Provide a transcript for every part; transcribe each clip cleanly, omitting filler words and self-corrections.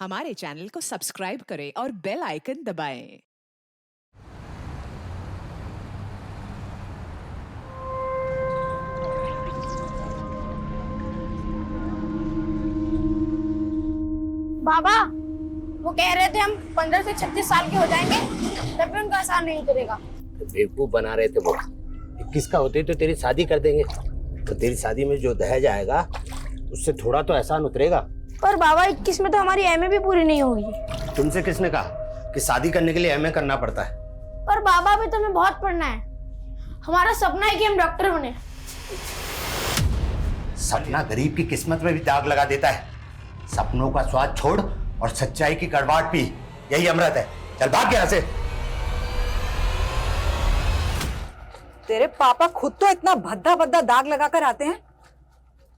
हमारे चैनल को सब्सक्राइब करें और बेल आइकन दबाएं। बाबा, वो कह रहे थे हम 15 से 36 साल के हो जाएंगे तब भी उनका असर नहीं उतरेगा। बेवकूफ बना रहे थे वो। 21 का होते तो तेरी शादी कर देंगे, तो तेरी शादी में जो दहेज आएगा उससे थोड़ा तो एहसान उतरेगा। पर बाबा 21 में तो हमारी एमए भी पूरी नहीं होगी। तुमसे किसने कहा कि शादी करने के लिए एमए करना पड़ता है? पर बाबा भी तो हमें बहुत पढ़ना है। हमारा सपना है कि हम डॉक्टर बने। सपना गरीब की किस्मत में भी दाग लगा देता है। सपनों का स्वाद छोड़ और सच्चाई की कड़वाहट पी, यही अमृत है। चल भाग यहाँ से। तेरे पापा खुद तो इतना भद्दा भद्दा दाग लगाकर आते हैं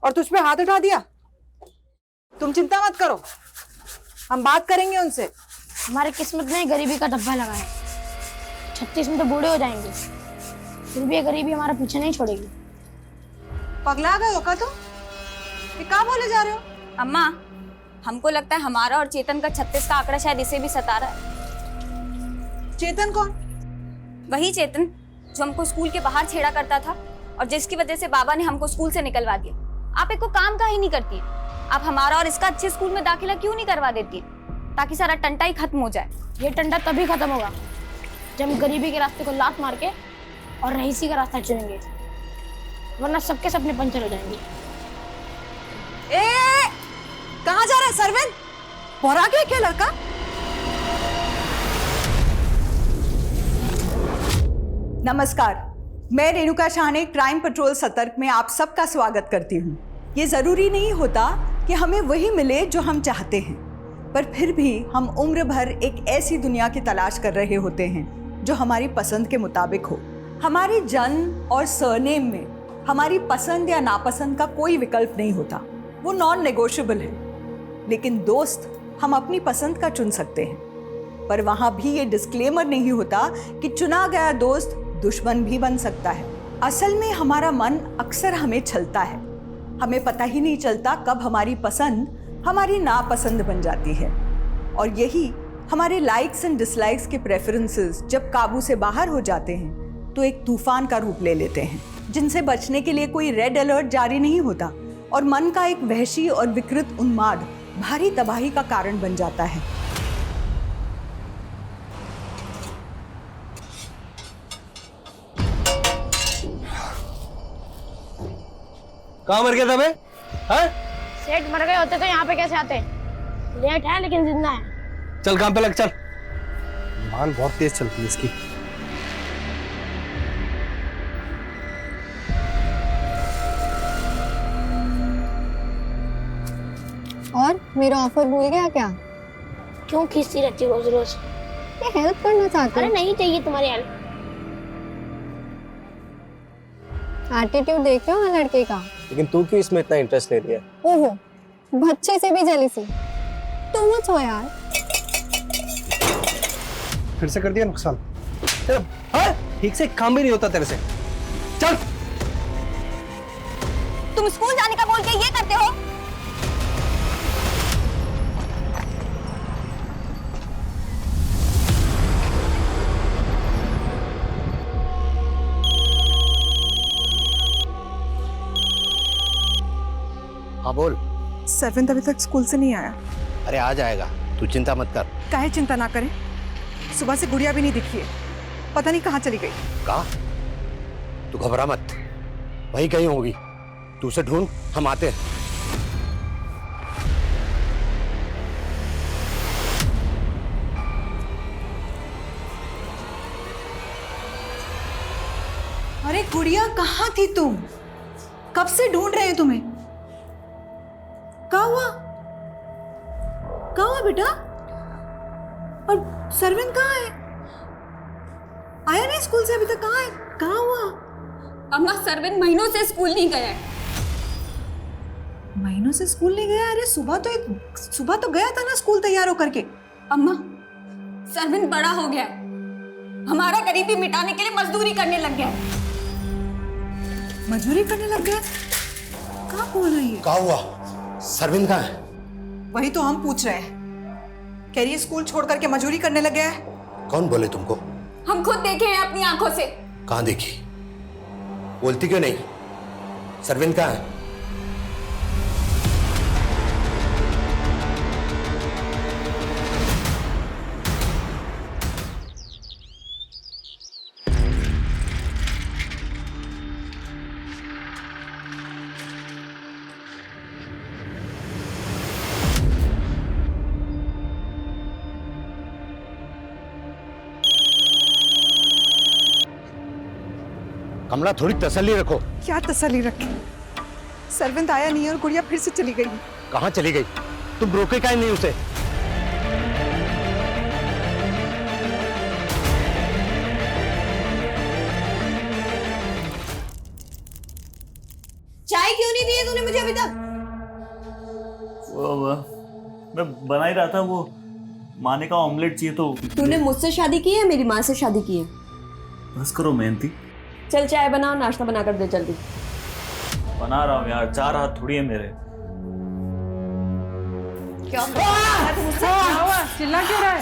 और तुझ पे हाथ उठा दिया। तुम चिंता मत करो, हम बात करेंगे उनसे। हमारे किस्मत में गरीबी का डब्बा लगा है। 36 में तो बूढ़े हो जाएंगे, फिर भी ये गरीबी हमारा पीछे नहीं छोड़ेगी। पगला गए हो का तुम? ये क्या बोले जा रहे हो? अम्मा, हमको लगता है हमारा और चेतन का 36 का आंकड़ा शायद इसे भी सता रहा है। चेतन कौन? वही चेतन जो हमको स्कूल के बाहर छेड़ा करता था और जिसकी वजह से बाबा ने हमको स्कूल से निकलवा दिया। आप एक को काम का ही नहीं करती, आप हमारा और इसका अच्छे स्कूल में दाखिला क्यों नहीं करवा देती, ताकि सारा टंटा ही खत्म हो जाए। ये टंटा तभी खत्म होगा जब हम गरीबी के रास्ते को लात मार के और रईसी का रास्ता चुनेंगे, वरना सबके सपने पंचर हो जाएंगे। कहाँ जा रहा है सरविन? बोरा गया क्या लड़का? नमस्कार, मैं रेणुका शाहने क्राइम पेट्रोल सतर्क में आप सबका स्वागत करती हूँ। ये जरूरी नहीं होता कि हमें वही मिले जो हम चाहते हैं, पर फिर भी हम उम्र भर एक ऐसी दुनिया की तलाश कर रहे होते हैं जो हमारी पसंद के मुताबिक हो। हमारे जन्म और सरनेम में हमारी पसंद या नापसंद का कोई विकल्प नहीं होता, वो नॉन नेगोशिएबल है। लेकिन दोस्त हम अपनी पसंद का चुन सकते हैं, पर वहाँ भी ये डिस्क्लेमर नहीं होता कि चुना गया दोस्त दुश्मन भी बन सकता है। असल में हमारा मन अक्सर हमें छलता है, हमें पता ही नहीं चलता कब हमारी पसंद हमारी नापसंद बन जाती है। और यही हमारे लाइक्स एंड डिसलाइक्स के प्रेफरेंसेस जब काबू से बाहर हो जाते हैं तो एक तूफान का रूप ले लेते हैं, जिनसे बचने के लिए कोई रेड अलर्ट जारी नहीं होता और मन का एक वहशी और विकृत उन्माद भारी तबाही का कारण बन जाता है। कहाँ मर गया था मैं? हाँ? सेठ मर गए होते तो यहाँ पे कैसे आते? लेट है लेकिन जिंदा है। चल काम पे लग, चल। मान बहुत तेज चलती है इसकी। और मेरा ऑफर भूल गया क्या? क्यों खींचती रहती रोज रोज? ये हेल्प करना चाहती अरे हूँ। नहीं चाहिए तुम्हारी हेल्प। एटीट्यूड देख रहे हो ना लड़के का? लेकिन तू क्यों इसमें इतना इंटरेस्ट ले रही है? ओहो, बच्चे से भी जेलसी। टू मच हो यार। फिर से कर दिया नुकसान। ठीक से काम भी नहीं होता तेरे से। चल। तुम स्कूल जाने का बोल के ये करते हो? हाँ बोल। सरविन अभी तक स्कूल से नहीं आया। अरे आ जाएगा, तू चिंता मत कर। काहे चिंता ना करें, सुबह से गुड़िया भी नहीं दिखी है, पता नहीं कहाँ चली गई। कहा? तू घबरा मत, वही कहीं होगी। तू उसे ढूंढ, हम आते हैं। अरे गुड़िया कहाँ थी तुम? कब से ढूंढ रहे हैं तुम्हें। क्या हुआ? क्या हुआ बेटा? और सरविन कहाँ है? आया नहीं स्कूल से अभी तक? कहाँ है? कहाँ हुआ? अम्मा, सरविन महीनों से स्कूल नहीं गया है। महीनों से स्कूल नहीं गया? अरे सुबह तो गया था ना स्कूल तैयार होकर के। अम्मा, सरविन बड़ा हो गया है, हमारा गरीबी मिटाने के लिए मजदूरी करने लग गया है। मजदूरी करने लग गया? कहाँ बोल रही है? क्या हुआ? सरविन कहाँ है? वही तो हम पूछ रहे हैं। कह रही है स्कूल छोड़ करके मजदूरी करने लग गया है। कौन बोले तुमको? हम खुद देखे हैं अपनी आंखों से। कहाँ देखी? बोलती क्यों नहीं? सरविंद कहाँ है? कमला, थोड़ी तसल्ली रखो। क्या तसल्ली रखे? सरविंद आया नहीं और गुड़िया फिर से चली गई। कहाँ चली गई? तुम रोके काहे नहीं उसे? चाय क्यों नहीं दी है तूने मुझे अभी तक? मैं बना ही रहा था, वो माने का ऑमलेट चाहिए तो। तूने मुझसे शादी की है मेरी माँ से शादी की है? बस करो मेहनती। चल चाय बनाओ, नाश्ता बना कर दे जल्दी। बना रहा हूँ यार, 4 हाथ थोड़ी है मेरे। क्या चिल्ला क्यों रहा है?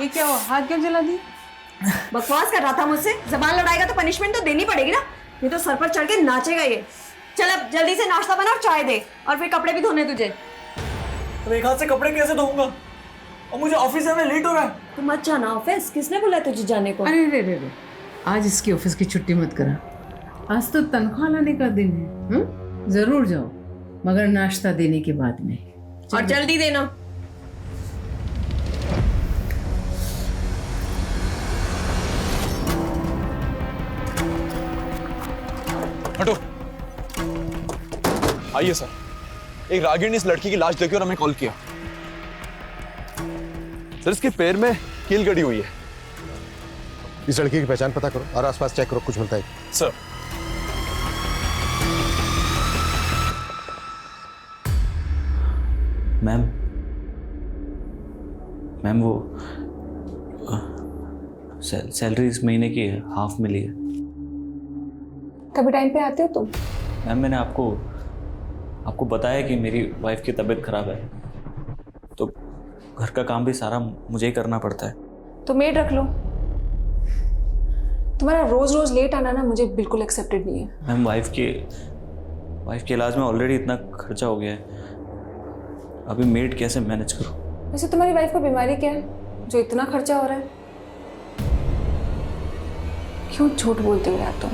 ये क्या हुआ? हाथ क्यों जला दी? बकवास कर रहा था मुझसे। जबान लड़ाएगा तो पनिशमेंट तो देनी पड़ेगी ना, नहीं तो सर पर चढ़ के नाचेगा ये। चल अब जल्दी से नाश्ता बना और चाय दे, और फिर कपड़े भी धोने तुझे। अब एक हाथ से कपड़े कैसे धोऊंगा? और मुझे ऑफिस जाने लेट हो रहा है। तो मत जाना ऑफिस, किसने बोला तुझे जाने को? अरे रे रे रे, आज इसकी ऑफिस की छुट्टी मत करा। आज तो तनख्वाह लाने का दिन है। जरूर जाओ, मगर नाश्ता देने के बाद में। और जल्दी देना। हटो। आइए सर, एक रागिर ने इस लड़की की लाश देखी और हमें कॉल किया। सर, इसके पैर में कील गड़ी हुई है। इस लड़की की पहचान पता करो और आसपास चेक करो, कुछ मिलता है? सर। मैम वो सैलरी इस महीने की हाफ मिली है। कभी टाइम पे आते हो तुम? मैम मैंने आपको बताया कि मेरी वाइफ की तबीयत खराब है, तो घर का काम भी सारा मुझे ही करना पड़ता है। तो मेड रख लो। तुम्हारा रोज रोज लेट आना ना मुझे बिल्कुल एक्सेप्टेड नहीं है। मैम वाइफ के इलाज में ऑलरेडी इतना खर्चा हो गया है, अभी मेड कैसे मैनेज करूं? वैसे तुम्हारी वाइफ को बीमारी क्या है जो इतना खर्चा हो रहा है? क्यों झूठ बोलते हो यार तुम?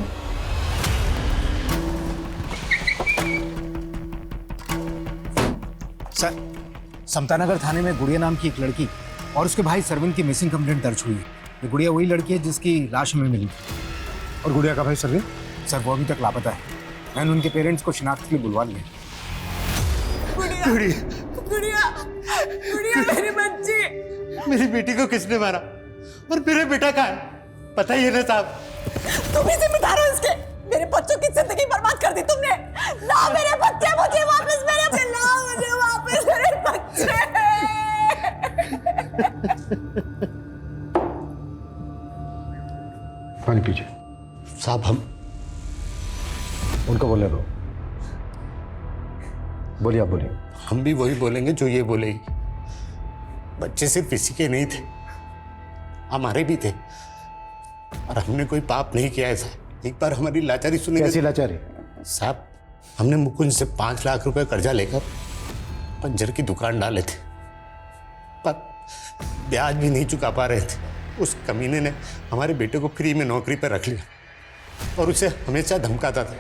सर, समतानगर थाने में गुड़िया नाम की एक लड़की और उसके भाई सरविंद की मिसिंग कंप्लेंट दर्ज हुई है। ये गुड़िया वही लड़की है जिसकी लाश हमें मिली। और गुड़िया का भाई सरविंद? सर, वो अभी तक लापता है। मैंने उनके पेरेंट्स को शिनाख्त के लिए बुलवा लिया। गुड़िया मेरी बच्ची। मेरी बेटी को किसने मारा और मेरा बेटा कहाँ है? पता ही है ना साहब। तुम ही जिम्मेदार हो इसके। मेरे बच्चों की जिंदगी बर्बाद कर दी तुमने। ला मेरे बच्चे मुझे वापस, मेरे बच्चे ला मुझे वापस, मेरे बच्चे। पानी पीजिए। साहब, हम उनको बोले दो। बोलिए, आप बोलिए। हम भी वही बोलेंगे जो ये बोलेगी। बच्चे सिर्फ इसी के नहीं थे, हमारे भी थे, और हमने कोई पाप नहीं किया है साहब। एक बार हमारी लाचारी सुनी। कैसी लाचारी? साहब, हमने मुकुंद से 5 लाख रुपए कर्जा लेकर पंजर की दुकान डाले थे, पर ब्याज भी नहीं चुका पा रहे थे। उस कमीने ने हमारे बेटे को फ्री में नौकरी पर रख लिया और उसे हमेशा धमकाता था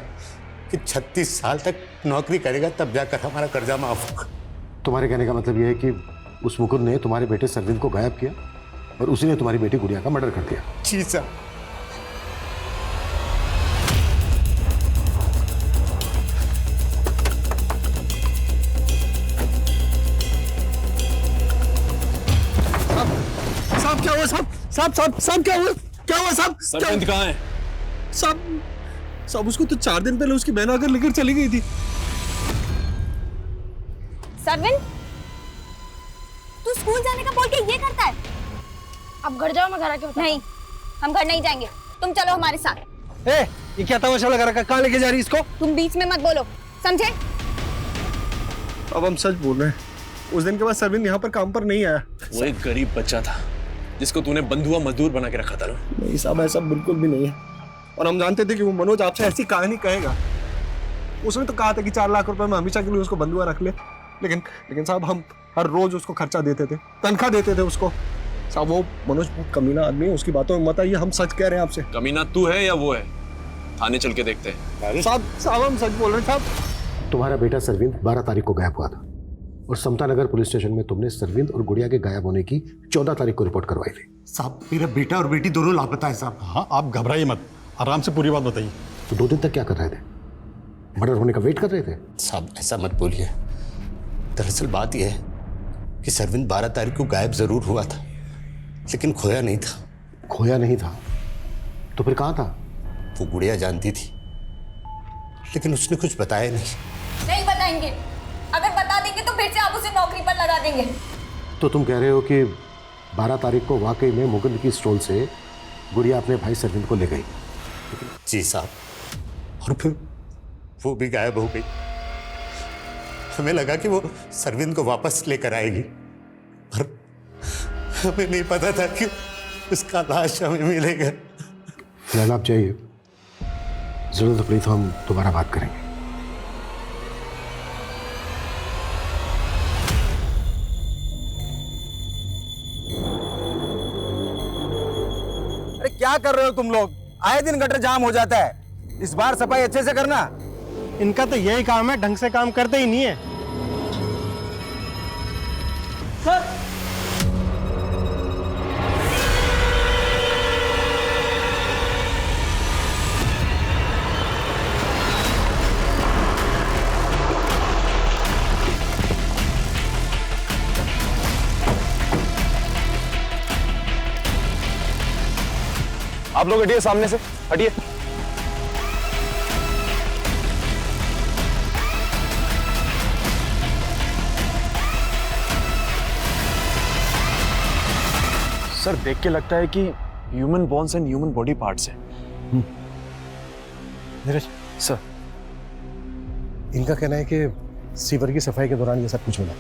कि 36 साल तक नौकरी करेगा तब जाकर हमारा कर्जा माफ होगा। तुम्हारे कहने का मतलब यह है कि उस मुकुंद ने तुम्हारे बेटे सरविंद को गायब किया और उसी ने तुम्हारी बेटी गुड़िया का मर्डर कर दिया? जी साहब। साहब क्या हुआ? साहब क्या हुआ? क्या हुआ साहब? सरविंद कहाँ है? साहब उसको तो 4 दिन पहले उसकी बहन आकर लेकर चली गई थी। सरविंद, तू स्कूल जाने का बोल के ये करता है? अब घर जाओ, मैं घर आके बताऊं। नहीं, हम घर नहीं जाएंगे, तुम चलो हमारे साथ। ये क्या तमाशा लगा रखा? कहाँ लेके जा रही इसको? तुम बीच में मत बोलो, समझे? अब हम सच बोल रहे हैं, उस दिन के बाद सरविंद यहाँ पर काम पर नहीं आया। वो एक गरीब बच्चा था जिसको तूने बंधुआ मजदूर बना के रखा था ना। नहीं साहब, ऐसा बिल्कुल भी नहीं है। और हम जानते थे कि वो मनोज आपसे ऐसी कहानी कहेगा। उसने तो कहा था कि 4 लाख रुपए में हमेशा के लिए उसको बंधुआ रख ले, लेकिन साहब हम हर रोज उसको खर्चा देते थे, तनख्वाह देते थे उसको। साहब वो मनोज बहुत कमीना आदमी है, उसकी बातों में मत आइए, हम सच कह रहे हैं आपसे। कमीना तू है या वो है? थाने चल के देखते हैं। साहब हम सच बोल रहे हैं साहब। तुम्हारा बेटा सरविंद 12 तारीख को गायब हुआ था और समतानगर पुलिस स्टेशन में तुमने सरविंद और गुड़िया के गायब होने की 14 तारीख को रिपोर्ट करवाई थी। साहब मेरा बेटा और बेटी दोनों लापता है साहब। हाँ, आप घबराइए मत, आराम से पूरी बात बताइए। तो 2 दिन तक क्या कर रहे थे? मर्डर होने का वेट कर रहे थे? साहब ऐसा मत बोलिए। दरअसल बात यह है कि सरविंद 12 तारीख को गायब जरूर हुआ था, लेकिन खोया नहीं था। खोया नहीं था तो फिर कहाँ था? वो गुड़िया जानती थी, लेकिन उसने कुछ बताया नहीं। नहीं बताएंगे, अगर बता देंगे तो फिर से आप उसे नौकरी पर लगा देंगे। तो तुम कह रहे हो कि 12 तारीख को वाकई में मुकुंद की स्टॉल से गुड़िया अपने भाई सरविंद को ले गई? जी साहब, और फिर वो भी गायब हो गई। हमें लगा कि वो सरविंद को वापस लेकर आएगी, पर हमें नहीं पता था कि उसका लाश हमें मिलेगा। फिलहाल आप चाहिए, जरूरत पड़ी तो हम दोबारा बात करेंगे। अरे क्या कर रहे हो तुम लोग? आए दिन गटर जाम हो जाता है, इस बार सफाई अच्छे से करना। इनका तो यही काम है, ढंग से काम करते ही नहीं है। सर आप लोग हटिए, सामने से हटिए। सर देख के लगता है कि human bones and human body parts हैं। नीरज सर, इनका कहना है कि सीवर की सफाई के दौरान ये सब कुछ मिला।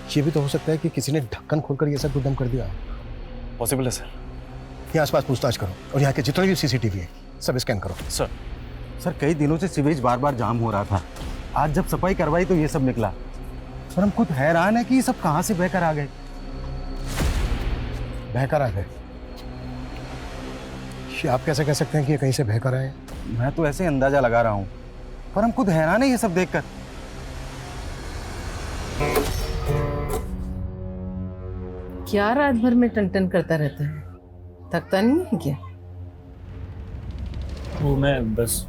ये भी तो हो सकता है कि किसी ने ढक्कन खोलकर ये सब गुदम कर दिया। पॉसिबल है सर। यहाँ आसपास पूछताछ करो और यहाँ के जितने भी सीसीटीवी है सब स्कैन करो। सर कई दिनों से सीवेज बार बार जाम हो रहा था, आज जब सफाई करवाई तो ये सब निकला। सर हम खुद हैरान है कि ये सब कहाँ से बहकर आ गए। बहकर आ गए? आप कैसे कह सकते हैं कि ये कहीं से बहकर आए? मैं तो ऐसे अंदाजा लगा रहा हूँ, पर हम खुद हैरान है ये सब देखकर। क्या रात भर में टन करता रहता है, थकता नहीं है क्या? वो मैं बस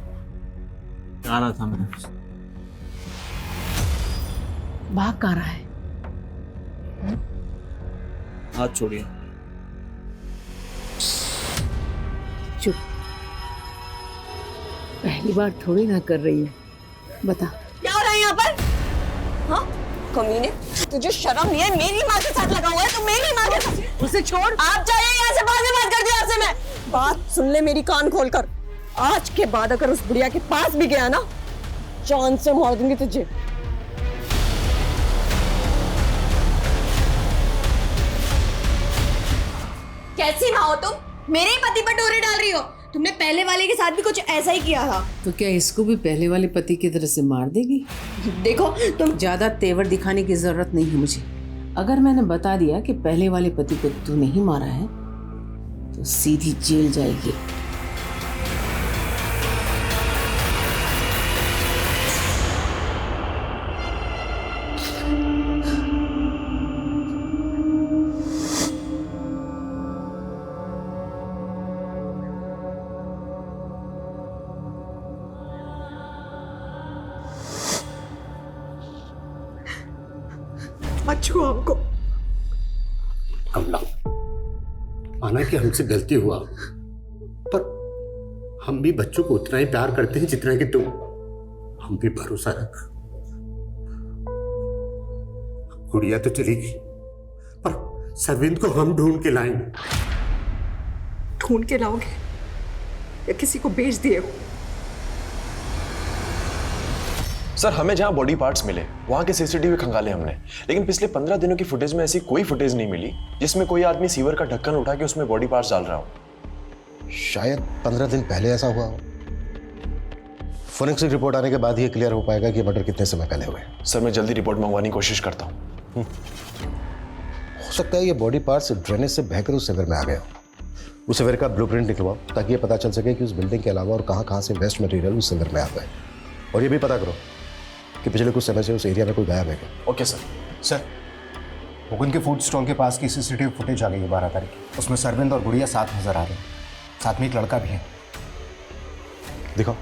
आ रहा था। मैं भाग कहाँ रहा है? हाथ छोड़िए। चुप, पहली बार थोड़ी ना कर रही है। बता क्या हो रहा है यहाँ पर? हाँ कमीने, तुझे शर्म नहीं है? मेरी माँ के साथ लगा हुआ है, तो मेरी माँ के साथ। उसे छोड़, आप जाइए यहाँ से, बाद में बात करती हूँ आपसे मैं। बात सुन ले मेरी, कान खोलकर। आज के बाद अगर उस बुढ़िया के पास भी गया ना, जान से मार दूंगी तुझे। कैसी माँ हो तुम? मेरे ही पति पर डोरे डाल रही हो। तुमने पहले वाले के साथ भी कुछ ऐसा ही किया था। तो क्या इसको भी पहले वाले पति की तरह से मार देगी? देखो तुम ज्यादा तेवर दिखाने की जरूरत नहीं है मुझे। अगर मैंने बता दिया कि पहले वाले पति को तू नहीं मारा है तो सीधी जेल जाएगी। मत छुओ हमको। कमला, माना कि हमसे गलती हुआ, पर हम भी बच्चों को उतना ही प्यार करते हैं जितना कि तुम। हम भी भरोसा रख। गुड़िया तो चली गई, पर सरविंद को हम ढूंढ के लाएंगे। ढूंढ के लाओगे या किसी को बेच दिए हो? सर हमें जहां बॉडी पार्ट्स मिले वहां के सीसीटीवी खंगाले हमने, लेकिन पिछले 15 दिनों की फुटेज में ऐसी कोई फुटेज नहीं मिली जिसमें कोई आदमी सीवर का ढक्कन उठा के उसमें बॉडी पार्ट्स डाल रहा हो। शायद 15 दिन पहले ऐसा हुआ हो। फोरेंसिक रिपोर्ट आने के बाद ये क्लियर हो पाएगा कि मर्डर कितने समय पहले हुए। सर मैं जल्दी रिपोर्ट मंगवाने की कोशिश करता हूँ। हो सकता है ये बॉडी पार्ट्स ड्रेनेज से बहकर उस सिवर में आ गए हो। उस सिवर का ब्लूप्रिंट निकलवाओ ताकि ये पता चल सके कि उस बिल्डिंग के अलावा और कहाँ से वेस्ट मटेरियल उस सिवर में आता है। और ये भी पता करो कि पिछले कुछ समय से उस एरिया में कोई गायब है क्या। Okay sir. सर मुकुंद के फूड स्टॉल के पास की सीसीटीवी फुटेज आ गई है 12 तारीख की। उसमें सरविंद और गुड़िया साथ नजर आ रहे हैं, साथ में एक लड़का भी है। दिखाओ।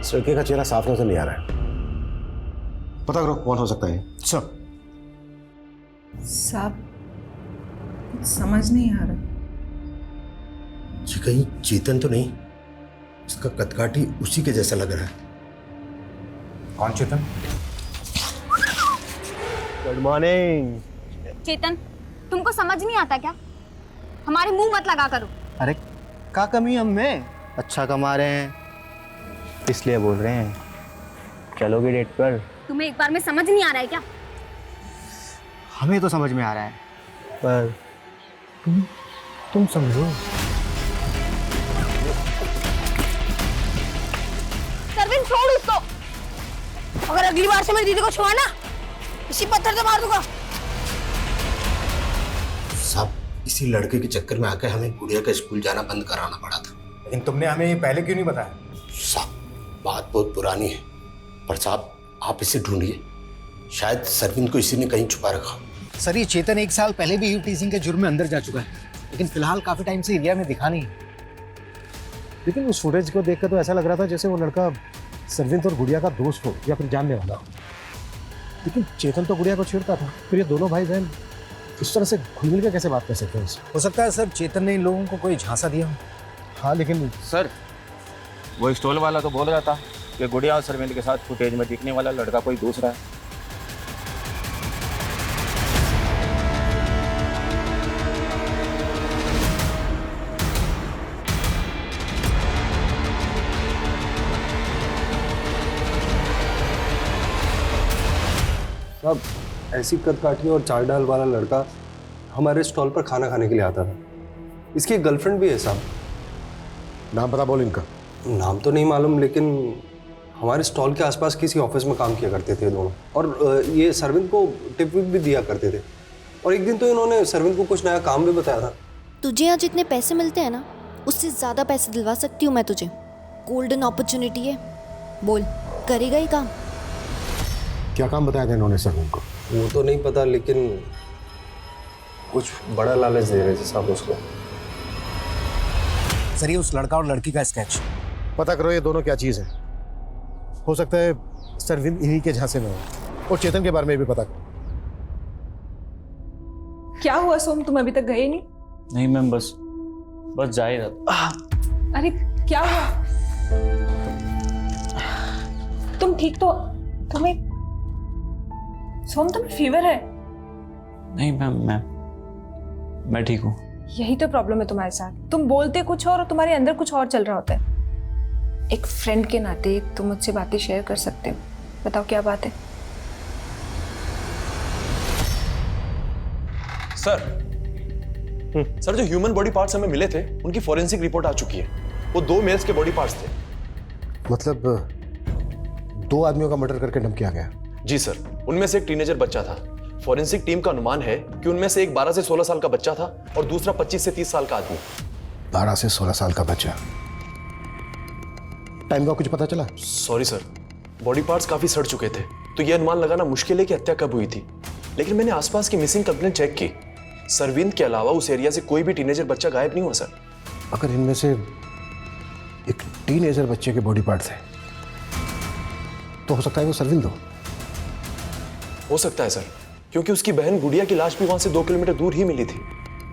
इस लड़के का चेहरा साफ नजर नहीं आ रहा है, पता करो कौन हो सकता है। सर साहब समझ नहीं आ रहा। ये कहीं चेतन तो नहीं? इसका कदकाठी उसी के जैसा लग रहा है। कौन चेतन? Good morning. चेतन तुमको समझ नहीं आता क्या? हमारे मुंह मत लगा करो। अरे क्या कमी हम में? अच्छा कमा रहे हैं इसलिए बोल रहे हैं। चलोगे डेट पर? तुम्हें एक बार में समझ नहीं आ रहा है क्या? हमें तो समझ में आ रहा है, पर तुम समझो। सरविन छोड़ उसको। अगर अगली बार से मेरी दीदी को छुआ ना, इसी पत्थर से मार दूंगा। साहब इसी लड़के के चक्कर में आकर हमें गुड़िया का स्कूल जाना बंद कराना पड़ा था। लेकिन तुमने हमें ये पहले क्यों नहीं बताया? साहब बात बहुत पुरानी है, पर साहब आप इसे ढूंढिए। शायद सरविंद को इसी ने कहीं छुपा रखा। सर ये चेतन 1 साल पहले भी टीजिंग के जुर्म में अंदर जा चुका है, लेकिन फिलहाल काफी टाइम से एरिया में दिखा नहीं। लेकिन उस फुटेज को देखकर तो ऐसा लग रहा था जैसे वो लड़का सरविंद और गुड़िया का दोस्त हो या फिर जानने वाला हो। लेकिन चेतन तो गुड़िया को छेड़ता था, फिर ये दोनों भाई बहन इस तरह से घुल मिल के कैसे बात कर सकते हैं? हो सकता है सर चेतन ने इन लोगों को कोई झांसा दिया हो। हाँ लेकिन सर वो स्टॉल वाला तो बोल रहा था कि गुड़िया और सरविंद के साथ फुटेज में दिखने वाला लड़का कोई दूसरा है। अब ऐसी कदकाठी और चाल डाल वाला लड़का हमारे स्टॉल पर खाना खाने के लिए आता था। इसकी एक गर्लफ्रेंड भी है साहब। नाम पता बोल इनका। नाम तो नहीं मालूम, लेकिन हमारे स्टॉल के आसपास किसी ऑफिस में काम किया करते थे दोनों, और ये सरविंद को टिप विप भी दिया करते थे। और एक दिन तो इन्होंने सरविंद को कुछ नया काम भी बताया था। तुझे यहाँ जितने पैसे मिलते हैं ना, उससे ज़्यादा पैसे दिलवा सकती हूँ मैं तुझे। गोल्डन अपॉर्चुनिटी है, बोल करेगा ही काम। क्या काम बताया था इन्होंने सरविंद को? वो तो नहीं पता, लेकिन कुछ बड़ा लालच दे रहे थे साहब उसको। सर ये उस लड़का और लड़की का स्केच। पता करो ये दोनों क्या चीज़ है। हो सकता है सरविंद इन्हीं के झांसे में हो। और चेतन के बारे में भी पता करो। क्या हुआ सोम, तुम अभी तक गए नहीं? नहीं मैम, बस जा ही रहा था। अरे क्या हुआ? तुम ठीक तो? तुम्हें सोम तुम्हें फीवर है? नहीं मैम, मैं ठीक हूँ। यही तो प्रॉब्लम है तुम्हारे साथ। तुम बोलते कुछ और तुम्हारे अंदर कुछ और चल रहा होता है। एक फ्रेंड के नाते तुम मुझसे बातें शेयर कर सकते हो। बताओ क्या बात है? सर जो ह्यूमन बॉडी पार्ट्स हमें मिले थे उनकी फोरेंसिक रिपोर्ट आ चुकी है। वो 2 मेल्स के बॉडी पार्ट्स थे। मतलब 2 आदमियों का मर्डर करके डंप किया गया? जी सर, उनमें से एक टीनेजर बच्चा था। फोरेंसिक टीम का अनुमान है कि उनमें से एक 12 से 16 साल का बच्चा था और दूसरा 25 से 30 साल का आदमी। 12 से 16 साल का बच्चा। टाइम का कुछ पता चला? सॉरी सर, बॉडी पार्ट्स काफी सड़ चुके थे, तो यह अनुमान लगाना मुश्किल है कि हत्या कब हुई थी। लेकिन मैंने आसपास की मिसिंग कंप्लेंट चेक की। सरविंद के अलावा उस एरिया से कोई भी टीनेजर बच्चा गायब नहीं हुआ सर। अगर इनमें से एक टीनेजर बच्चे के बॉडी पार्ट्स हैं तो हो सकता है वो सरविंद हो सकता है सर, क्योंकि उसकी बहन गुड़िया की लाश भी वहां से 2 किलोमीटर दूर ही मिली थी।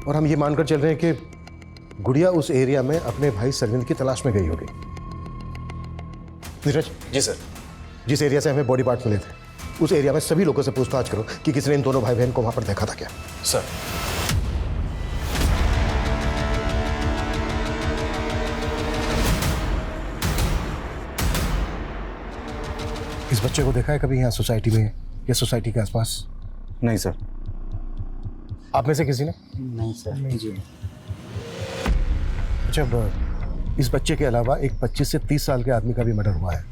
और हम ये मानकर चल रहे हैं कि गुड़िया उस एरिया में अपने भाई सरविंद की तलाश में गई होगी। नीरज। जी सर। जिस एरिया से हमें बॉडी पार्ट मिले थे उस एरिया में सभी लोगों से पूछताछ करो कि किसी ने इन दोनों भाई बहन को वहां पर देखा था क्या। सर। इस बच्चे को देखा है कभी यहाँ सोसाइटी में या सोसाइटी के आसपास? नहीं सर। आप में से किसी ने? नहीं सर। जी। अच्छा, इस बच्चे के अलावा एक 25 से 30 साल के आदमी का भी मर्डर हुआ है।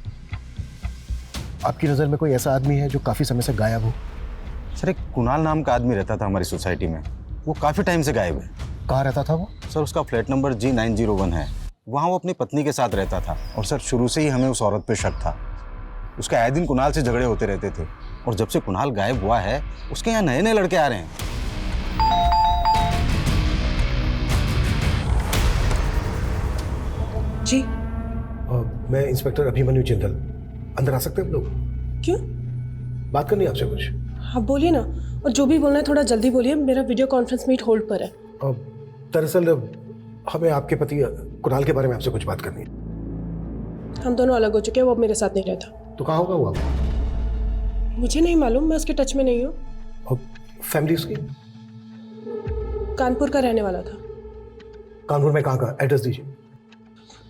आपकी नज़र में कोई ऐसा आदमी है जो काफ़ी समय से गायब हो? सर, एक कुणाल नाम का आदमी रहता था हमारी सोसाइटी में, वो काफ़ी टाइम से गायब है। कहाँ रहता था वो? सर, उसका फ्लैट नंबर G901 है, वहाँ वो अपनी पत्नी के साथ रहता था। और सर, शुरू से ही हमें उस औरत पे शक था। उसका आए दिन कुणाल से झगड़े होते रहते थे, और जब से कुणाल गायब हुआ है उसके यहाँ नए नए लड़के आ रहे हैं। जी। मैं इंस्पेक्टर अभिमन्यु जिंदल, अंदर आ सकते हैं हम लोग? क्यों? बात करनी है आपसे कुछ। हाँ बोलिए ना, और जो भी बोलना है थोड़ा जल्दी बोलिए, मेरा वीडियो कॉन्फ्रेंस मीट होल्ड पर है। दरअसल हमें आपके पति कुणाल के बारे में आपसे कुछ बात करनी है। हम दोनों अलग हो चुके हैं, वो अब मेरे साथ नहीं रहता। तो कहाँ होगा वो आपको? मुझे नहीं मालूम, मैं उसके टच में नहीं हूँ। और फैमिली उसकी? कानपुर का रहने वाला था। कानपुर में कहाँ का? एड्रेस दीजिए।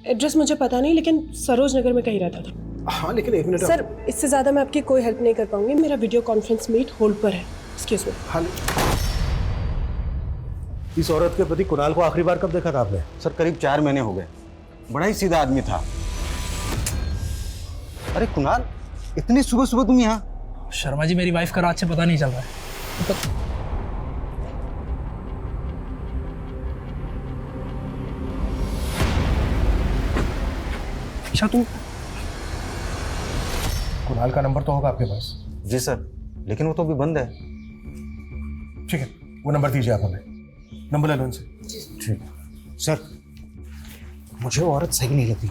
एड्रेस मुझे पता नहीं, लेकिन सरोज नगर में कहीं रहता था। हाँ, लेकिन एक मिनट सर, इससे ज़्यादा मैं आपकी कोई हेल्प नहीं कर पाऊंगी, मेरा वीडियो कॉन्फ्रेंस मीट होल्ड पर है। Excuse me. हाँ, इस औरत के पति कुणाल को आखिरी बार कब देखा था आपने? सर, करीब 4 महीने हो गए। बड़ा ही सीधा आदमी था। अरे कुणाल, इतनी सुबह सुबह तुम यहाँ? शर्मा जी, मेरी वाइफ का रात से पता नहीं चल रहा है। अच्छा, तुम कुणाल का नंबर तो होगा आपके पास? जी सर, लेकिन वो तो अभी बंद है। ठीक है, वो नंबर दीजिए आप हमें। नंबर ले लो उनसे। ठीक है सर, मुझे वो औरत सही नहीं लगती,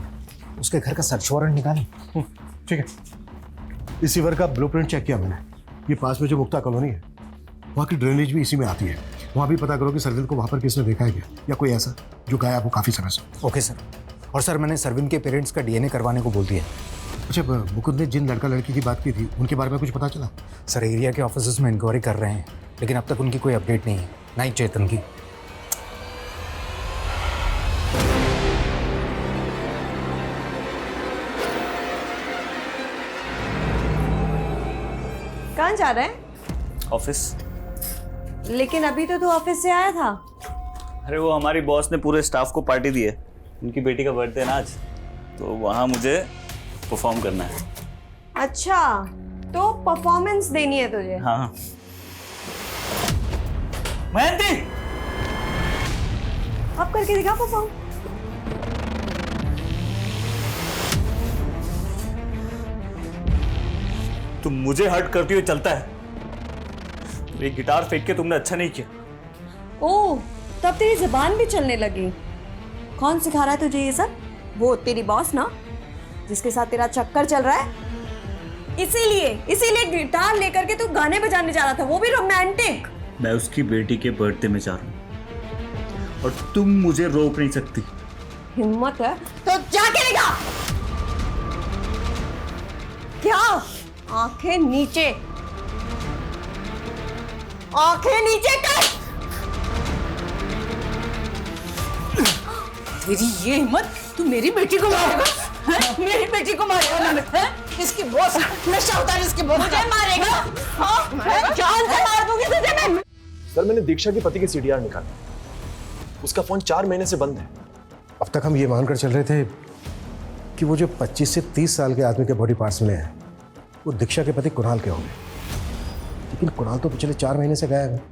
उसके घर का सर्च वारंट निकालें। ठीक है, इस रिवर का ब्लूप्रिंट चेक किया मैंने। ये पास में जो मुक्ता कॉलोनी है, वहाँ की ड्रेनेज भी इसी में आती है। वहाँ भी पता करो कि सरविन को वहाँ पर किसने देखा है क्या, या कोई ऐसा जो गायब हो काफ़ी समय से। Okay sir. और सर, मैंने सरविन के पेरेंट्स का DNA करवाने को बोल दिया। अच्छा, मुकुंद ने जिन लड़का लड़की की बात की थी, उनके बारे में कुछ पता चला? सर, एरिया के ऑफिसर्स में इंक्वायरी कर रहे हैं, लेकिन अब तक उनकी कोई अपडेट नहीं है, ना ही चेतन की। कहाँ जा रहा है? ऑफिस। लेकिन अभी तो तू ऑफिस से आया था। अरे वो हमारी बॉस ने पूरे स्टाफ को पार्टी दी है, उनकी बेटी का बर्थडे है ना आज, तो वहाँ मुझे परफॉर्म करना है। अच्छा, तो परफॉर्मेंस देनी है तुझे? हाँ। मेहंदी, अब करके दिखा परफॉर्म। तुम मुझे हर्ट करती हुई चलता है। ये गिटार फेंक के तुमने अच्छा नहीं किया। ओह, तब तेरी जुबान भी चलने लगी। कौन सिखा रहा है तुझे ये सब? वो तेरी बॉस ना, जिसके साथ तेरा चक्कर चल रहा है। इसीलिए गिटार लेकर के तू गाने बजाने जा रहा था, वो भी रोमांटिक। मैं उसकी बेटी के बर्थडे में जा रहा हूँ और तुम मुझे रोक नहीं सकती। हिम्मत है तो जाके दिखा। क्या? आंखें नीचे, आंखें नीचे कर। तेरी ये हिम्मत, तू मेरी बेटी को मारेगा? मेरी बेटी को मारेगा? इसकी बॉस, नशा होता है इसकी बॉस। मुझे मारेगा? हाँ, मैं जान से मार दूंगी तुझे मैं। सर, मैंने दीक्षा के पति के CDR निकाला, उसका फोन 4 महीने से बंद है। अब तक हम ये मानकर चल रहे थे कि वो जो 25 से 30 साल के आदमी के बॉडी पार्ट्स मिले हैं, वो दीक्षा के पति कुणाल के होंगे, लेकिन कुणाल तो पिछले 4 महीने से गायब है।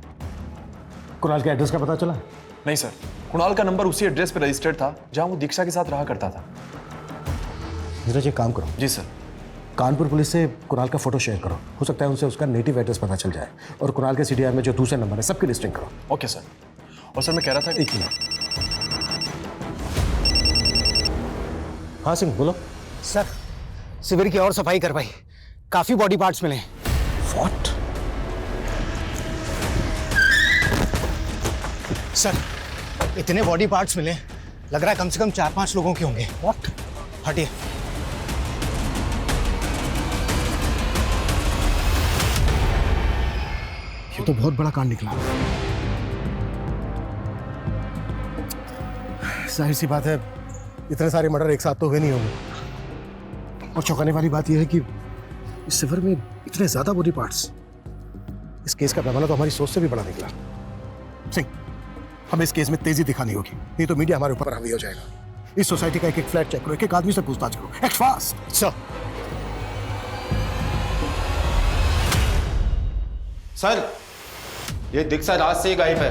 कुणाल के एड्रेस का पता चला? नहीं सर, कुणाल का नंबर उसी एड्रेस पर रजिस्टर्ड था जहां वो दीक्षा के साथ रहा करता था। नीरज, एक काम करो। जी सर। कानपुर पुलिस से कुणाल का फोटो शेयर करो, हो सकता है उनसे उसका नेटिव एड्रेस पता चल जाए। और कुणाल के CDR में जो दूसरे नंबर है, सबकी लिस्टिंग करो। Okay sir. और सर, मैं कह रहा था। एक मिनट। हाँ सिंह, बोलो। सर, शिविर की और सफाई करवाई, काफी बॉडी पार्ट्स मिले। व्हाट? सर, इतने बॉडी पार्ट्स मिले, लग रहा है कम से कम 4-5 लोगों के होंगे। व्हाट? हटिए। ये तो बहुत बड़ा कांड निकला। जाहिर सी बात है, इतने सारे मर्डर एक साथ तो हुए नहीं होंगे। और चौंकाने वाली बात यह है कि इस सफर में इतने ज्यादा बॉडी पार्ट्स, इस केस का पैमाना तो हमारी सोच से भी बड़ा निकला। सिंह, हमें इस केस में तेजी दिखानी होगी, नहीं तो मीडिया हमारे ऊपर हावी हो जाएगा। इस सोसाइटी का एक एक फ्लैट चेक करो, एक एक आदमी से पूछताछ करो। Act fast. सर, ये दीक्षा रात से ही गायब है।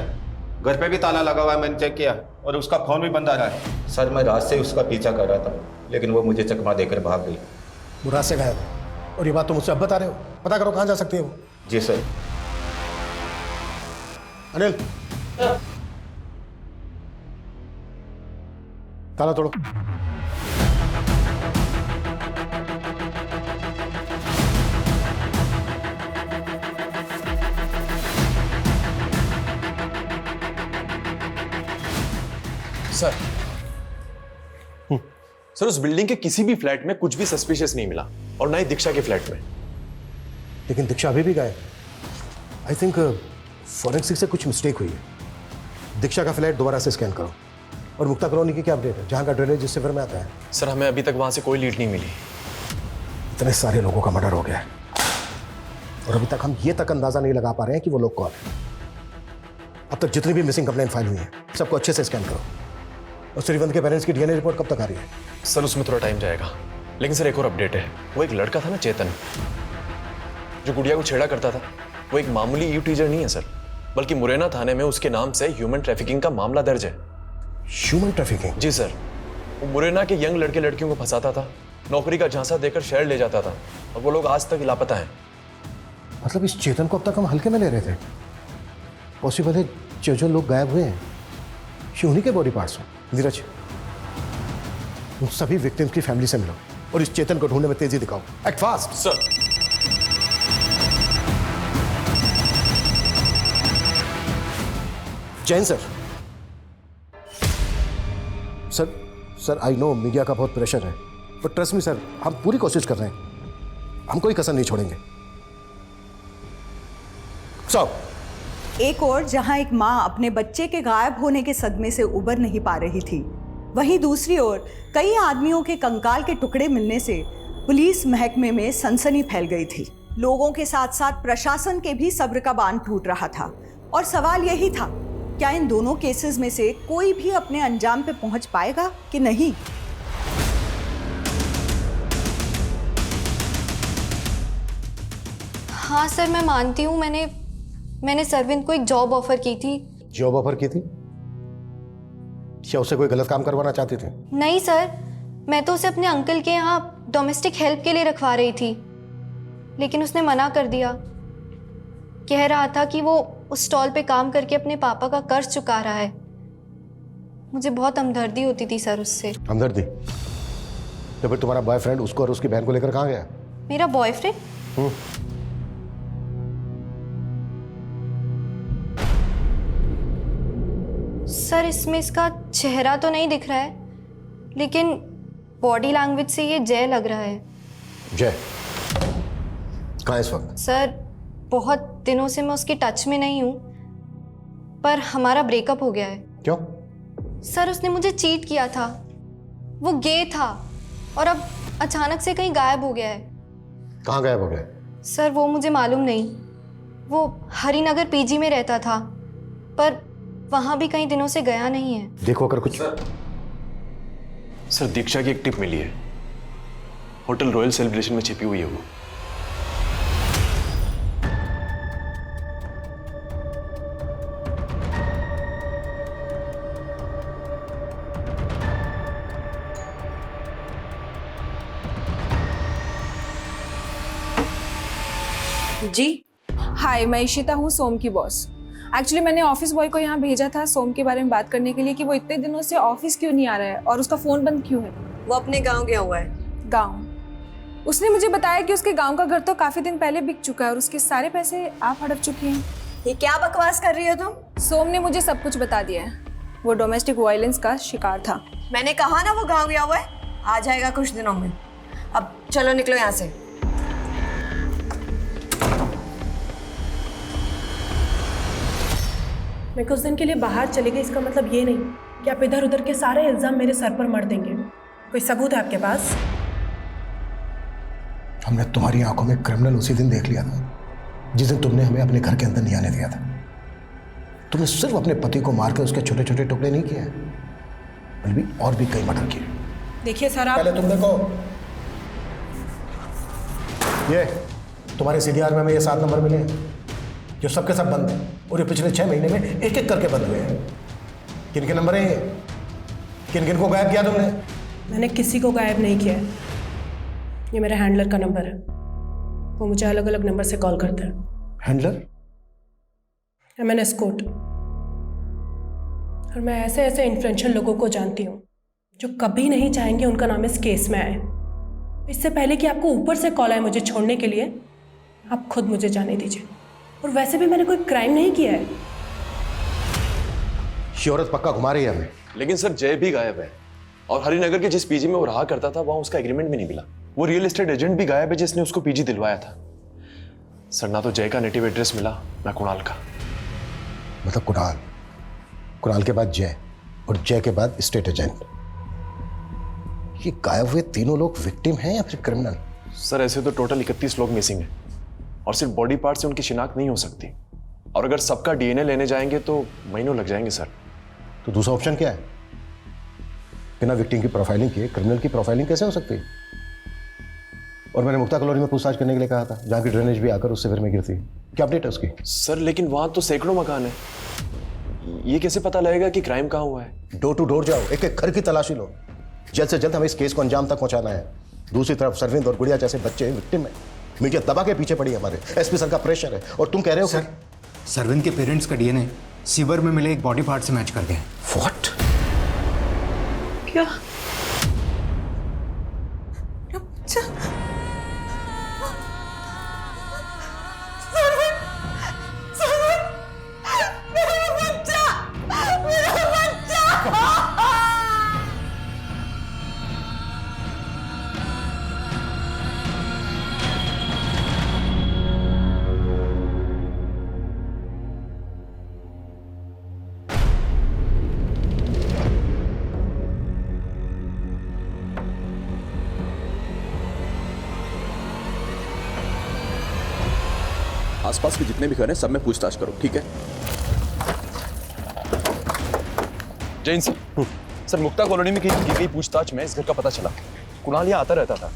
घर पे भी ताला लगा हुआ है, मैंने चेक किया, और उसका फोन भी बंद आ रहा है। सर, मैं रात से उसका पीछा कर रहा था, लेकिन वो मुझे चकमा देकर भाग गई। वो रात से गायब है, और ये बात तुम मुझसे अब बता रहे हो? पता करो कहाँ जा सकती है वो। जी सर। अनिल, ताला तोड़ो। सर, उस बिल्डिंग के किसी भी फ्लैट में कुछ भी सस्पिशियस नहीं मिला, और ना ही दीक्षा के फ्लैट में। लेकिन दीक्षा अभी भी गायब। आई थिंक फॉरेंसिक से कुछ मिस्टेक हुई है। दीक्षा का फ्लैट दोबारा से स्कैन करो। और मुक्ता कॉलोनी की क्या अपडेट है, जहाँ का ड्रेनेज जिस सिफर में आता है? सर, हमें अभी तक वहां से कोई लीड नहीं मिली। इतने सारे लोगों का मर्डर हो गया है, और अभी तक हम ये तक अंदाजा नहीं लगा पा रहे हैं कि वो लोग कौन है। अब तक जितनी भी मिसिंग कंप्लेंट फाइल हुई है, सबको अच्छे से स्कैन करो। और श्रीवंत के पेरेंट्स की डीएनए रिपोर्ट कब तक आ रही है? सर, उसमें थोड़ा टाइम जाएगा, लेकिन सर एक और अपडेट है। वो एक लड़का था ना, चेतन, जो गुड़िया को छेड़ा करता था, वो एक मामूली यू टीचर नहीं है सर, बल्कि मुरैना थाने में उसके नाम से ह्यूमन ट्रैफिकिंग का मामला दर्ज है। Human trafficking? जी सर। वो मुरैना के यंग लड़के लड़कियों को फंसाता था, नौकरी का झांसा देकर शहर ले जाता था, और वो लोग आज तक लापता हैं। मतलब इस चेतन को अब तक हम हल्के में ले रहे थे? पॉसिबल है जो लोग गायब हुए हैं ये उन्हीं के बॉडी पार्ट्स हो। नीरज, उन सभी विक्टिम्स की फैमिली से मिलो और इस चेतन को ढूंढने में तेजी दिखाओ। Act fast. Sir. Jain sir. Sir I know media का बहुत प्रेशर है, बट ट्रस्ट मी सर, हम पूरी कोशिश कर रहे हैं, हम कोई कसर नहीं छोड़ेंगे। एक और जहां एक मां अपने बच्चे के गायब होने के सदमे से उबर नहीं पा रही थी, वहीं दूसरी ओर कई आदमियों के कंकाल के टुकड़े मिलने से पुलिस महकमे में सनसनी फैल गई थी। लोगों के साथ साथ प्रशासन के भी सब्र का बांध टूट रहा था, और सवाल यही था, क्या इन दोनों केसेस में से कोई भी अपने अंजाम पे पहुंच पाएगा कि नहीं? हाँ सर, मैं मानती हूँ, मैंने सरविंद को एक जॉब ऑफर की थी। जॉब ऑफर की थी? क्या उसे कोई गलत काम करवाना चाहती थी? नहीं सर, मैं तो उसे अपने अंकल के यहाँ डोमेस्टिक हेल्प के लिए रखवा रही थी, लेकिन उसने मना कर दिया। कह रहा था कि वो उस स्टॉल पे काम करके अपने पापा का कर्ज चुका रहा है। मुझे बहुत हमदर्दी होती थी सर उससे। हमदर्दी? तो फिर तुम्हारा बॉयफ्रेंड उसको और उसकी बहन को लेकर कहाँ गया? मेरा बॉयफ्रेंड? सर, इसमें इसका चेहरा तो नहीं दिख रहा है, लेकिन बॉडी लैंग्वेज से ये जय लग रहा है। जय कहाँ है इस वक्त? सर, बहुत दिनों से मैं उसकी टच में नहीं हूँ, पर हमारा ब्रेकअप हो गया है। क्यों? सर, उसने मुझे चीट किया था, वो गे था, और अब अचानक से कहीं गायब हो गया है। कहाँ गायब हो गया? सर, वो मुझे मालूम नहीं। वो हरिनगर पीजी में रहता था, पर वहां भी कई दिनों से गया नहीं है। देखो अगर कुछ। सर, दीक्षा की एक टिप मिली है, होटल रॉयल सेलिब्रेशन में छिपी हुई है वो। जी हाय, मैं इशिता हूँ, सोम की बॉस। एक्चुअली मैंने ऑफिस बॉय को यहाँ भेजा था सोम के बारे में बात करने के लिए कि वो इतने दिनों से ऑफिस क्यों नहीं आ रहा है और उसका फोन बंद क्यों है। वो अपने गांव गया हुआ है। गांव? उसने मुझे बताया कि उसके गांव का घर तो काफी दिन पहले बिक चुका है और उसके सारे पैसे आप हड़प चुकी हैं। ये क्या बकवास कर रही हो तुम? सोम ने मुझे सब कुछ बता दिया है। वो डोमेस्टिक वायलेंस का शिकार था। मैंने कहा ना वो गाँव गया हुआ है, आ जाएगा कुछ दिनों में। अब चलो निकलो यहाँ से। मैं कुछ दिन के लिए बाहर चली गई, इसका मतलब ये नहीं कि आप इधर उधर के सारे इल्जाम मेरे सर पर मर देंगे। कोई सबूत है आपके पास? हमने तुम्हारी आंखों में क्रिमिनल उसी दिन देख लिया था जिस दिन तुमने हमें अपने घर के अंदर नहीं आने दिया था। तुमने सिर्फ अपने पति को मारकर उसके छोटे छोटे टुकड़े नहीं किए, बल्कि और भी कई मर्डर किए। देखिए सर, आप पहले तुम देखो, ये तुम्हारे सीडीआर में हमें ये 7 नंबर मिले हैं जो सबके सब बंद हैं, और ये पिछले 6 महीने में एक एक करके बंद हुए हैं। किन के नंबर हैं ये? किन किन को गायब किया तुमने? मैंने किसी को गायब नहीं किया है। ये मेरे हैंडलर का नंबर है, वो मुझे अलग अलग नंबर से कॉल करता है। हैंडलर? Am an escort. और मैं ऐसे ऐसे इन्फ्लुएंशियल लोगों को जानती हूँ जो कभी नहीं चाहेंगे उनका नाम इस केस में आए। इससे पहले कि आपको ऊपर से कॉल आए मुझे छोड़ने के लिए, आप खुद मुझे जाने दीजिए। और वैसे भी मैंने कोई क्राइम नहीं किया है। ये औरत पक्का घुमा रही है हमें। लेकिन सर जय भी गायब है, और हरिनगर के जिस पीजी में वो रहा करता था वहां उसका एग्रीमेंट भी नहीं मिला। वो रियल एस्टेट एजेंट भी गायब है जिसने उसको पीजी दिलवाया था। सर ना तो जय का नेटिव एड्रेस मिला ना कुणाल का। मतलब कुणाल के बाद जय, और जय के बाद स्टेट एजेंट। ये गायब हुए तीनों लोग विक्टिम हैं या फिर क्रिमिनल? सर ऐसे तो टोटल 31 लोग मिसिंग हैं, और सिर्फ बॉडी पार्ट से उनकी शिनाख्त नहीं हो सकती। और अगर सबका डीएनए लेने जाएंगे तो महीनों लग जाएंगे सर। तो दूसरा ऑप्शन क्या है? बिना विक्टिम की प्रोफाइलिंग किए क्रिमिनल की प्रोफाइलिंग कैसे हो सकती है? और मैंने मुक्ता कॉलोनी में पूछताछ करने के लिए कहा था, जहाँ की ड्रेनेज भी आकर उससे फिर में गिरती। क्या अपडेट है उसकी? सर लेकिन वहां तो सैकड़ों मकान है, ये कैसे पता लगेगा कि क्राइम कहाँ हुआ है? डोर टू डोर जाओ, एक एक घर की तलाशी लो। जल्द से जल्द हमें इस केस को अंजाम तक पहुंचाना है। दूसरी तरफ सरविंद और गुड़िया जैसे बच्चे विक्टिम है। मीडिया दबा के पीछे पड़ी है हमारे, एसपी सर का प्रेशर है, और तुम कह रहे हो सर सरविंद के पेरेंट्स का डीएनए सीवर में मिले एक बॉडी पार्ट से मैच कर गए। व्हाट? क्या? आसपास के जितने भी घर हैं सब में पूछताछ करो, ठीक है? जैन सर, सर मुक्ता कॉलोनी में की गई पूछताछ में इस घर का पता चला। कुणाल यहाँ आता रहता था,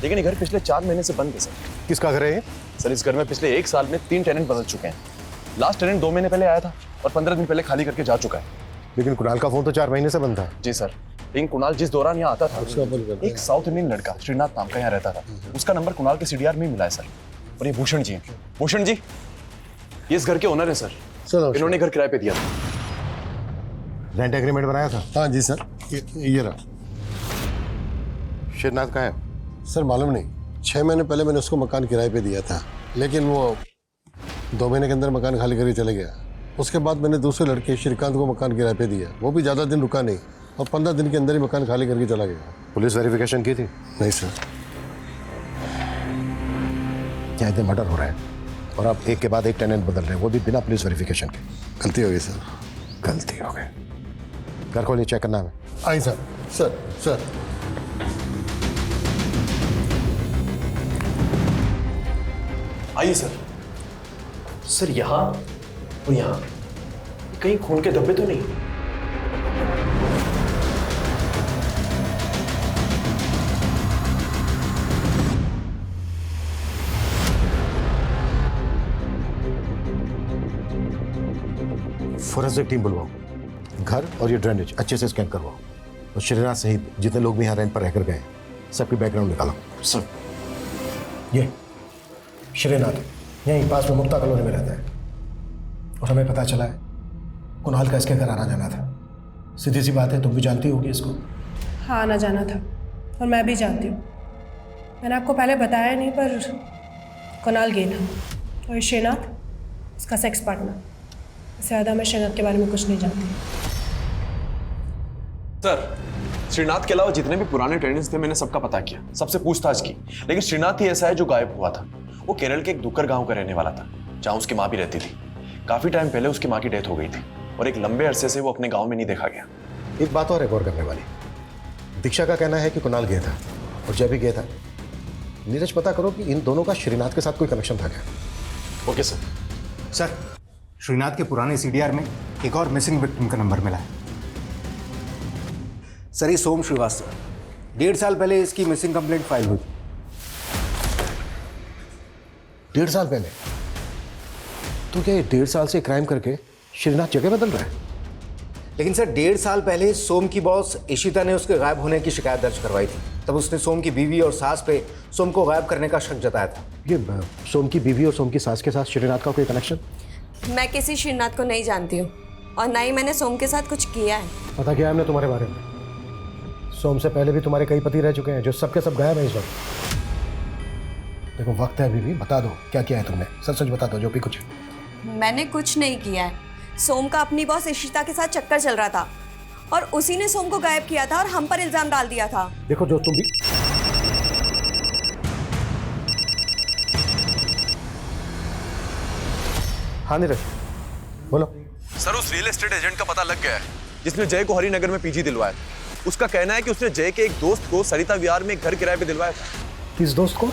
लेकिन ये घर पिछले 4 महीने से बंद है सर। किसका घर है ये? सर इस घर में पिछले 1 साल में 3 टेनेंट बदल चुके हैं। लास्ट टेनेंट 2 महीने पहले आया था और 15 दिन पहले खाली करके जा चुका है। लेकिन कुणाल का फोन तो 4 महीने से बंद था। जी सर, लेकिन कुणाल जिस दौरान यहाँ आता था एक साउथ इंडियन लड़का श्रीनाथ नाम का यहाँ रहता था, उसका नंबर कुणाल के सीडीआर में मिला है सर। और ये भूषण जी ये इस घर के ओनर है सर। इन्होंने घर किराए पे दिया था। रेंट एग्रीमेंट बनाया था? हाँ जी सर, ये रहा। श्रीनाथ कहाँ है? सर मालूम नहीं, 6 महीने पहले मैंने उसको मकान किराए पे दिया था, लेकिन वो 2 महीने के अंदर मकान खाली करके चले गया। उसके बाद मैंने दूसरे लड़के श्रीकांत को मकान किराए पे दिया, वो भी ज़्यादा दिन रुका नहीं और 15 दिन के अंदर ही मकान खाली करके चला गया। पुलिस वेरिफिकेशन की थी? नहीं सर। यहाँ इतने मर्डर हो रहे हैं और आप एक के बाद एक टेनेंट बदल रहे हैं, वो भी बिना पुलिस वेरिफिकेशन के। गलती हो गई सर। गलती हो गई। घर खोलिए, चेक करना है। आई सर। सर सर आइए सर। सर यहाँ और यहाँ कहीं खून के धब्बे तो नहीं? फोरेंसिक टीम बुलवाओ, घर और ये ड्रेनेज अच्छे से स्कैन करवाओ, और श्रीनाथ सहित जितने लोग भी यहाँ रेंट पर रहकर गए सबकी बैकग्राउंड निकालो। सर ये श्रीनाथ यहीं पास में मुक्ता कॉलोनी में रहता है, और हमें पता चला है कुणाल का इसके घर आना जाना था। सीधी सी बात है, तुम भी जानती होगी इसको। हाँ, आना जाना था, और मैं भी जानती हूँ। मैंने आपको पहले बताया नहीं, पर कुणाल गे था और श्रीनाथ उसका सेक्स पार्टनर। इससे ज़्यादा मैं श्रीनाथ के बारे में कुछ नहीं जानती। सर श्रीनाथ के अलावा जितने भी पुराने टेनेंट्स थे मैंने सबका पता किया, सबसे पूछताछ की, लेकिन श्रीनाथ ही ऐसा है जो गायब हुआ था। वो केरल के एक दुक्कर गांव का रहने वाला था, जहां उसकी माँ भी रहती थी। काफी टाइम पहले उसकी माँ की डेथ हो गई थी और एक लंबे अरसे से वो अपने गांव में नहीं देखा गया। एक बात और है गौर करने वाली। दीक्षा का कहना है कि कुणाल गया था और जब भी गया था नीरज पता करो कि इन दोनों का श्रीनाथ के साथ कोई कनेक्शन था क्या। Okay sir. सर, श्रीनाथ के पुराने सीडीआर में एक और मिसिंग विक्टिम का नंबर मिला है। सर, ये सोम श्रीवास्तव, 1.5 साल पहले इसकी मिसिंग कंप्लेंट फाइल हुई। 1.5 साल पहले? तो क्या ये 1.5 साल से क्राइम करके श्रीनाथ जगह बदल रहा है? लेकिन सर, 1.5 साल पहले सोम की बॉस इशिता ने उसके गायब होने की शिकायत दर्ज करवाई थी। तब उसने सोम की बीवी और सास पे सोम को गायब करने का शक जताया था। ये सोम की बीवी और सोम की सास के साथ श्रीनाथ का कोई कनेक्शन? मैं किसी श्रीनाथ को नहीं जानती हूँ और ना ही मैंने सोम के साथ कुछ किया है। पता क्या है हमने तुम्हारे बारे में? सोम से पहले भी तुम्हारे कई पति रह चुके हैं जो सबके सब गायब हैं इस वक्त। देखो वक्त है अभी भी, बता दो क्या किया है तुमने, सच सच बता दो जो भी कुछ है। मैंने कुछ नहीं किया है। सोम का अपनी बॉस इशिता के साथ चक्कर चल रहा था और उसी ने सोम को गायब किया था और हम पर इल्जाम डाल दिया था। देखो जो तुम भी हाँ नीरज बोलो। सर, उस रियल एस्टेट एजेंट का पता लग गया है जिसने जय को हरिनगर में पीजी दिलवाया। उसका कहना है कि उसने जय के एक दोस्त को सरिता विहार में एक घर किराए पे दिलवाया था। किस दोस्त को?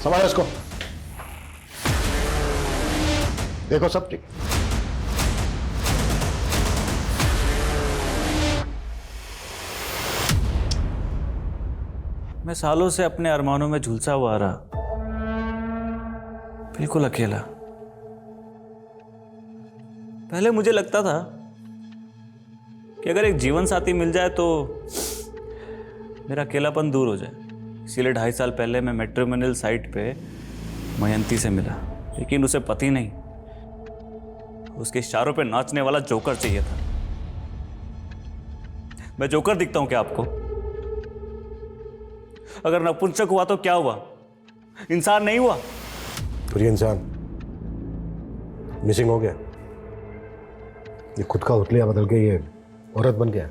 संभालो इसको। देखो सब ठीक। मैं सालों से अपने अरमानों में झुलसा हुआ रहा, बिल्कुल अकेला। पहले मुझे लगता था कि अगर एक जीवन साथी मिल जाए तो मेरा अकेलापन दूर हो जाए। इसीलिए 2.5 साल पहले मैं मैट्रिमोनियल साइट पे मयंती से मिला, लेकिन उसे पति नहीं, उसके इशारों पे नाचने वाला जोकर चाहिए था। मैं जोकर दिखता हूं क्या आपको? अगर नपुंसक हुआ तो क्या हुआ? इंसान नहीं हुआ? तो ये इंसान मिसिंग हो गया, ये खुद का उतलिया बदल के ये औरत बन गया।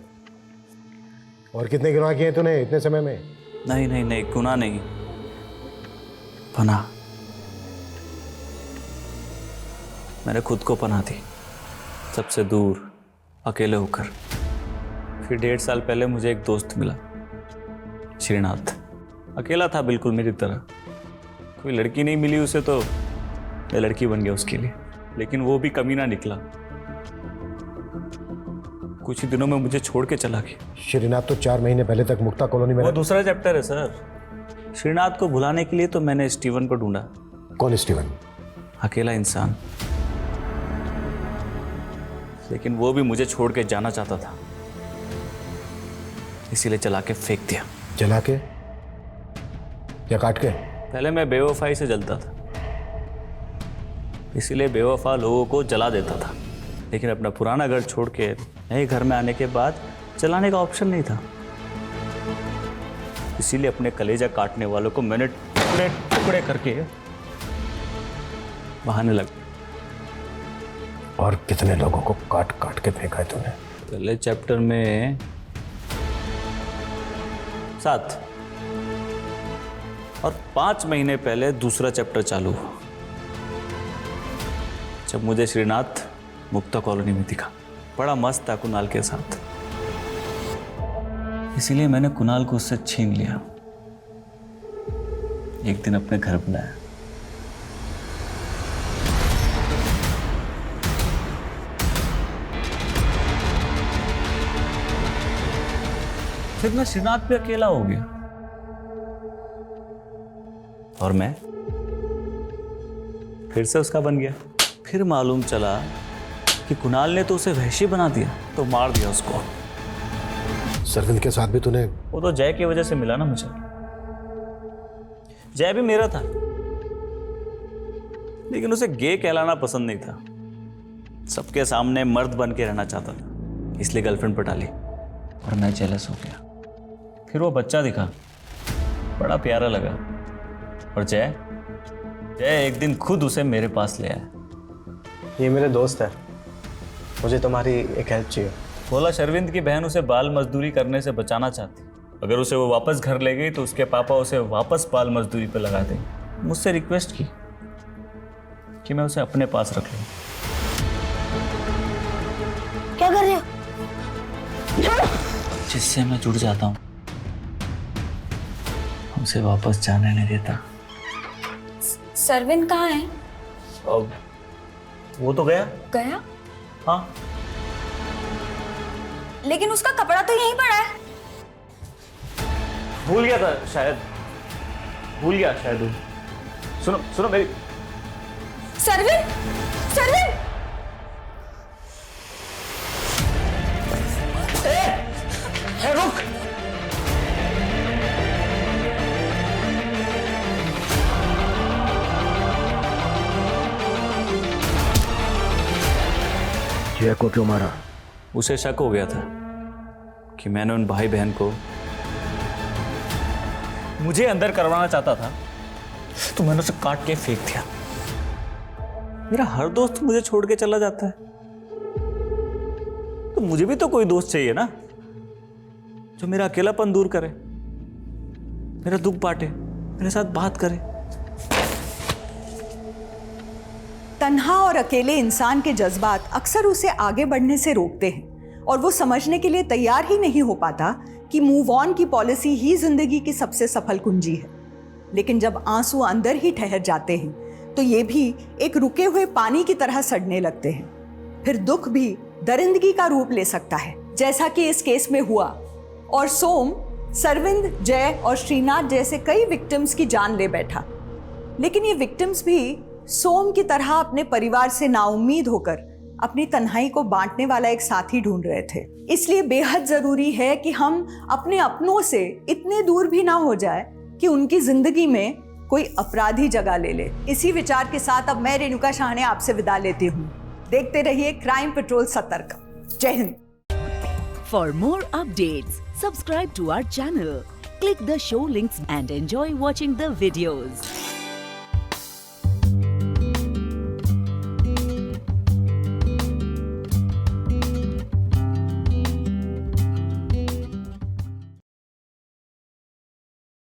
और कितने गुनाह किए तूने इतने समय में? नहीं नहीं नहीं, गुनाह नहीं, पनाह। मैंने खुद को पनाह दी, सबसे दूर, अकेले होकर। फिर 1.5 साल पहले मुझे एक दोस्त मिला, श्रीनाथ। अकेला था बिल्कुल मेरी तरह, कोई लड़की नहीं मिली उसे तो मैं लड़की बन गया उसके लिए। लेकिन वो भी कमीना निकला, कुछ ही दिनों में मुझे छोड़ के चला गया। श्रीनाथ तो 4 महीने पहले तक मुक्ता कॉलोनी में। वो दूसरा चैप्टर है सर। श्रीनाथ को भुलाने के लिए तो मैंने स्टीवन को ढूंढा। कौन स्टीवन? अकेला इंसान, लेकिन वो भी मुझे छोड़ के जाना चाहता था, इसीलिए जला के फेंक दिया। जला के या काट के? पहले मैं बेवफाई से जलता था, इसीलिए बेवफा लोगों को जला देता था। लेकिन अपना पुराना घर छोड़ के नए घर में आने के बाद जलाने का ऑप्शन नहीं था, इसीलिए अपने कलेजा काटने वालों को मैंने टुकड़े टुकड़े करके बहाने लगा। और कितने लोगों को काट काट के फेंका है तूने? पहले चैप्टर में 7 और 5 महीने पहले दूसरा चैप्टर चालू हुआ, जब मुझे श्रीनाथ मुक्ता कॉलोनी में दिखा। बड़ा मस्त था कुणाल के साथ, इसीलिए मैंने कुणाल को उससे छीन लिया। एक दिन अपने घर बुलाया। फिर मैं श्रीनाथ पे अकेला हो गया और मैं फिर से उसका बन गया। फिर मालूम चला कि कुणाल ने तो उसे वहशी बना दिया, तो मार दिया उसको। सरविंद के साथ भी तूने? वो तो जय की वजह से मिला ना मुझे। जय भी मेरा था, लेकिन उसे गे कहलाना पसंद नहीं था। सबके सामने मर्द बन के रहना चाहता था, इसलिए गर्लफ्रेंड पटा ली और मैं जेलस हो गया। फिर वो बच्चा दिखा, बड़ा प्यारा लगा, और जय एक दिन खुद उसे मेरे पास ले आया। ये मेरे दोस्त है, मुझे तुम्हारी एक हेल्प चाहिए। बोला शर्विंद की बहन उसे बाल मजदूरी करने से बचाना चाहती, अगर उसे वो वापस घर ले गई तो उसके पापा उसे वापस बाल मजदूरी पे लगा देंगे। मुझसे रिक्वेस्ट की कि मैं उसे अपने पास रख लूं। क्या कर रहे हो? जिससे मैं जुड़ जाता हूं उसे वापस जाने नहीं देता। सरविन कहाँ है? अब वो तो गया। गया? हाँ, लेकिन उसका कपड़ा तो यहीं पड़ा है। भूल गया था शायद, भूल गया शायद वो। सुनो सुनो मेरी। सरविन, सरविन! रुक! जय को क्यों मारा? उसे शक हो गया था कि मैंने उन भाई बहन को मुझे अंदर करवाना चाहता था, तो मैंने उसे काट के फेंक दिया। मेरा हर दोस्त मुझे छोड़ के चला जाता है, तो मुझे भी तो कोई दोस्त चाहिए ना, जो मेरा अकेलापन दूर करे, मेरा दुख बांटे, मेरे साथ बात करे। तन्हा और अकेले इंसान के जज्बात अक्सर उसे आगे बढ़ने से रोकते हैं और वो समझने के लिए तैयार ही नहीं हो पाता कि मूव ऑन की पॉलिसी ही जिंदगी की सबसे सफल कुंजी है। लेकिन जब आंसू अंदर ही ठहर जाते हैं तो ये भी एक रुके हुए पानी की तरह सड़ने लगते हैं। फिर दुख भी दरिंदगी का रूप ले सकता है, जैसा कि इस केस में हुआ, और सोम सरविंद, जय और श्रीनाथ जैसे कई विक्टिम्स की जान ले बैठा। लेकिन ये विक्टिम्स भी सोम की तरह अपने परिवार से नाउम्मीद होकर अपनी तन्हाई को बांटने वाला एक साथी ढूंढ रहे थे। इसलिए बेहद जरूरी है कि हम अपने अपनों से इतने दूर भी ना हो जाए कि उनकी जिंदगी में कोई अपराधी जगह ले ले। इसी विचार के साथ अब मैं रेणुका शाहने आपसे विदा लेती हूँ। देखते रहिए क्राइम पेट्रोल सतर्क। जय Hind. For more updates, subscribe to our channel, click the show links and enjoy watching the videos.